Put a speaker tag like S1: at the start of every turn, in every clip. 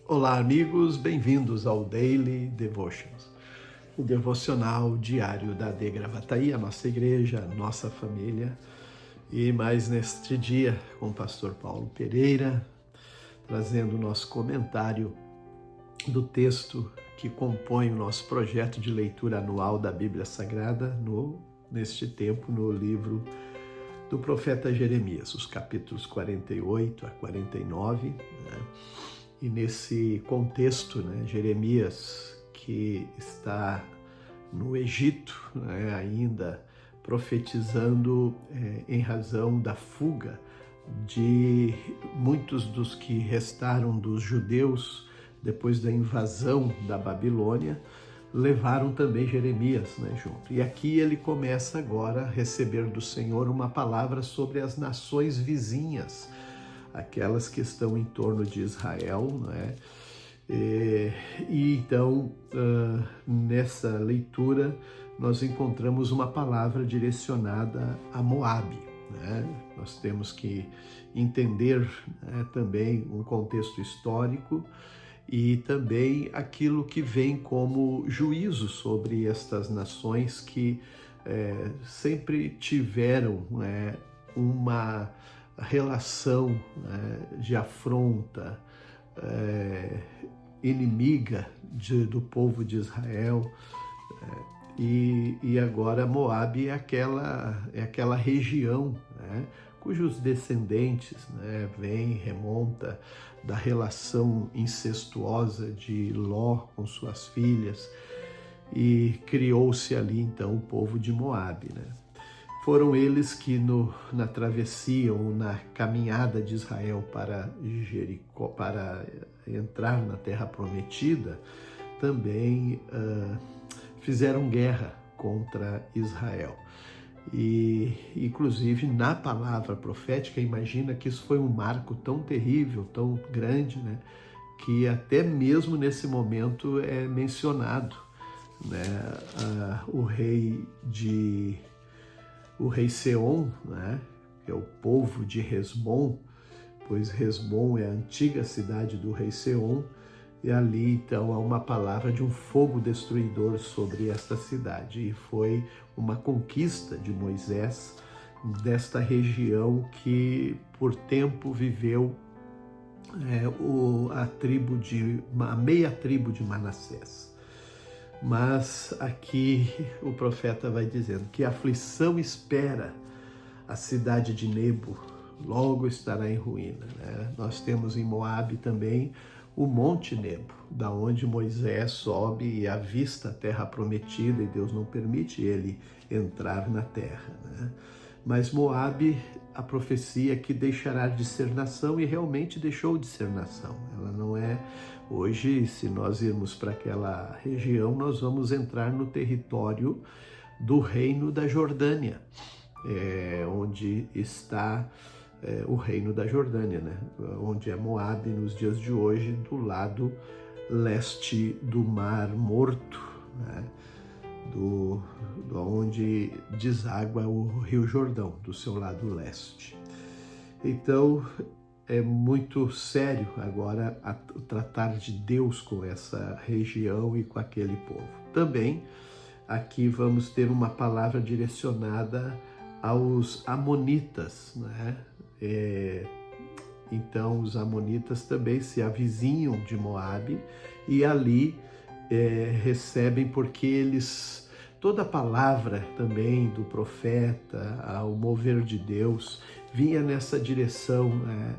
S1: Olá, amigos, bem-vindos ao Daily Devotions, o devocional diário da AD Gravataí, a nossa igreja, a nossa família. E mais neste dia, com o pastor Paulo Pereira, trazendo o nosso comentário do texto que compõe o nosso projeto de leitura anual da Bíblia Sagrada, neste tempo, no livro do profeta Jeremias, os capítulos 48 a 49, né? E nesse contexto, né, Jeremias, que está no Egito, né, ainda profetizando em razão da fuga de muitos dos que restaram dos judeus depois da invasão da Babilônia, levaram também Jeremias, né, junto. E aqui ele começa agora a receber do Senhor uma palavra sobre as nações vizinhas, aquelas que estão em torno de Israel, né? E então, nessa leitura, nós encontramos uma palavra direcionada a Moabe, né? Nós temos que entender, né, também um contexto histórico e também aquilo que vem como juízo sobre estas nações que sempre tiveram, né, uma relação, de afronta, inimiga do povo de Israel, e agora Moabe é aquela região, né, cujos descendentes, né, remonta da relação incestuosa de Ló com suas filhas, e criou-se ali então o povo de Moabe, né? Foram eles que na travessia ou na caminhada de Israel para Jericó, para entrar na Terra Prometida, também fizeram guerra contra Israel. E, inclusive, na palavra profética, imagina que isso foi um marco tão terrível, tão grande, né, que até mesmo nesse momento é mencionado, né, o rei Seom, né, que é o povo de Hesbom, pois Hesbom é a antiga cidade do rei Seom, e ali então há uma palavra de um fogo destruidor sobre esta cidade, e foi uma conquista de Moisés desta região que por tempo viveu a meia tribo de Manassés. Mas aqui o profeta vai dizendo que a aflição espera a cidade de Nebo, logo estará em ruína, né? Nós temos em Moabe também o Monte Nebo, da onde Moisés sobe e avista a terra prometida, e Deus não permite ele entrar na terra, né? Mas Moabe, a profecia que deixará de ser nação, e realmente deixou de ser nação. Ela não é. Hoje, se nós irmos para aquela região, nós vamos entrar no território do reino da Jordânia, onde está o reino da Jordânia, né? Onde é Moabe nos dias de hoje, do lado leste do Mar Morto, né? Onde deságua o Rio Jordão, do seu lado leste. Então, é muito sério agora o tratar de Deus com essa região e com aquele povo. Também, aqui vamos ter uma palavra direcionada aos amonitas, né? Então, os amonitas também se avizinham de Moabe, e ali recebem, porque eles, toda a palavra também do profeta, ao mover de Deus, vinha nessa direção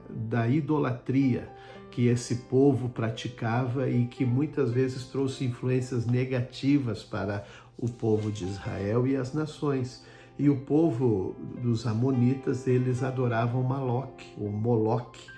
S1: da idolatria que esse povo praticava, e que muitas vezes trouxe influências negativas para o povo de Israel e as nações. E o povo dos amonitas, eles adoravam Moloque,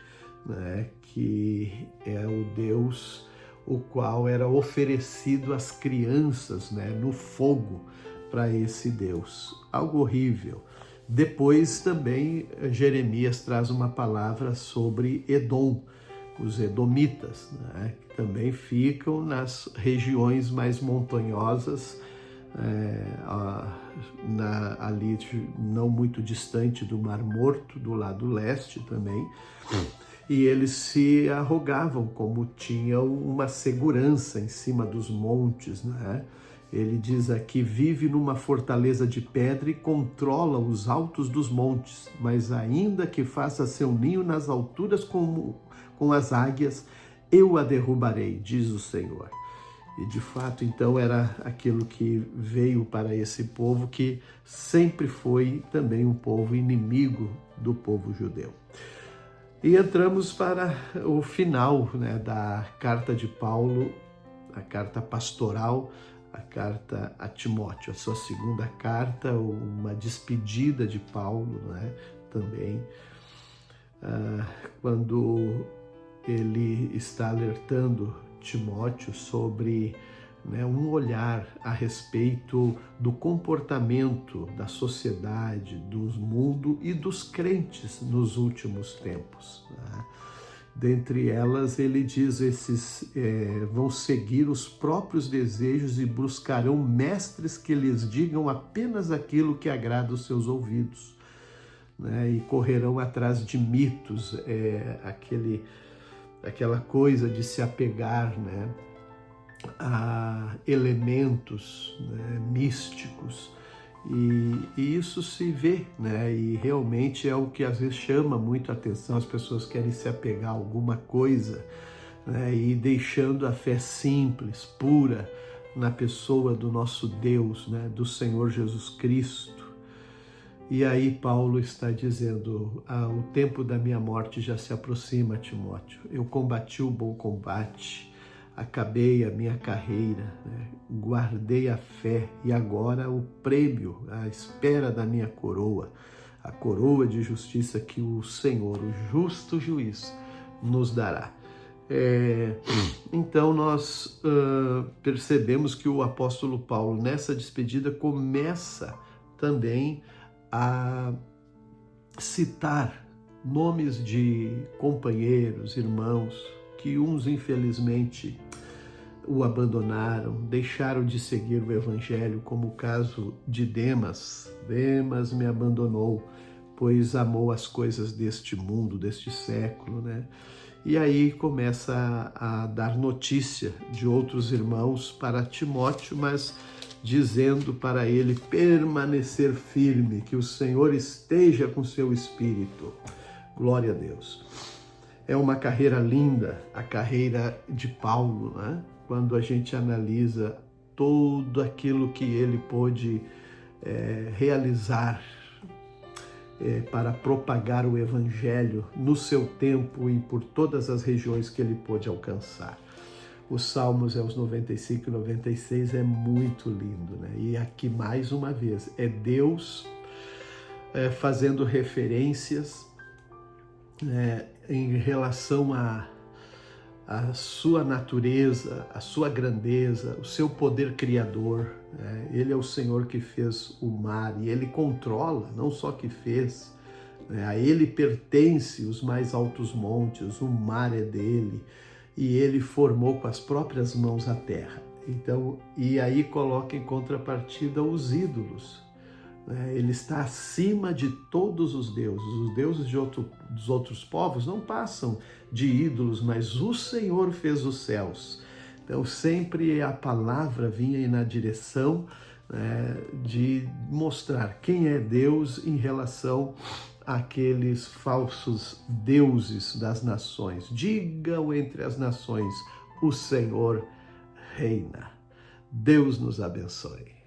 S1: né, que é o deus o qual era oferecido às crianças, né, no fogo para esse Deus. Algo horrível. Depois também Jeremias traz uma palavra sobre Edom, os edomitas, né, que também ficam nas regiões mais montanhosas, ali não muito distante do Mar Morto, do lado leste também. e eles se arrogavam como tinham uma segurança em cima dos montes, né? Ele diz aqui: vive numa fortaleza de pedra e controla os altos dos montes, mas ainda que faça seu ninho nas alturas com as águias, eu a derrubarei, diz o Senhor. E de fato, então, era aquilo que veio para esse povo, que sempre foi também um povo inimigo do povo judeu. E entramos para o final, né, da carta de Paulo, a carta pastoral, a carta a Timóteo, a sua segunda carta, uma despedida de Paulo, né, também, quando ele está alertando Timóteo sobre, né, um olhar a respeito do comportamento da sociedade, do mundo e dos crentes nos últimos tempos, né? Dentre elas, ele diz: esses vão seguir os próprios desejos e buscarão mestres que lhes digam apenas aquilo que agrada os seus ouvidos, né? E correrão atrás de mitos, aquela coisa de se apegar, né, a elementos, né, místicos, e isso se vê, né, e realmente é o que às vezes chama muito a atenção. As pessoas querem se apegar a alguma coisa, né, e deixando a fé simples, pura, na pessoa do nosso Deus, né, do Senhor Jesus Cristo. E aí Paulo está dizendo: o tempo da minha morte já se aproxima, Timóteo. Eu combati o bom combate, acabei a minha carreira, né? Guardei a fé, e agora o prêmio, a espera da minha coroa, a coroa de justiça que o Senhor, o justo juiz, nos dará. Então nós percebemos que o apóstolo Paulo, nessa despedida, começa também a citar nomes de companheiros, irmãos, que uns infelizmente o abandonaram, deixaram de seguir o evangelho, como o caso de Demas. Demas me abandonou, pois amou as coisas deste mundo, deste século, né? E aí começa a dar notícia de outros irmãos para Timóteo, mas dizendo para ele permanecer firme, que o Senhor esteja com seu espírito. Glória a Deus. É uma carreira linda, a carreira de Paulo, né? Quando a gente analisa tudo aquilo que ele pôde realizar para propagar o evangelho no seu tempo e por todas as regiões que ele pôde alcançar. Os Salmos, os 95 e 96, é muito lindo, né? E aqui, mais uma vez, é Deus fazendo referências em relação à sua natureza, a sua grandeza, o seu poder criador. Ele é o Senhor que fez o mar, e Ele controla, não só que fez, a Ele pertence os mais altos montes, o mar é dele, e Ele formou com as próprias mãos a terra. Então, e aí coloca em contrapartida os ídolos. Ele está acima de todos os deuses. Os deuses dos outros povos não passam de ídolos, mas o Senhor fez os céus. Então, sempre a palavra vinha na direção de mostrar quem é Deus em relação àqueles falsos deuses das nações. Digam entre as nações: o Senhor reina. Deus nos abençoe.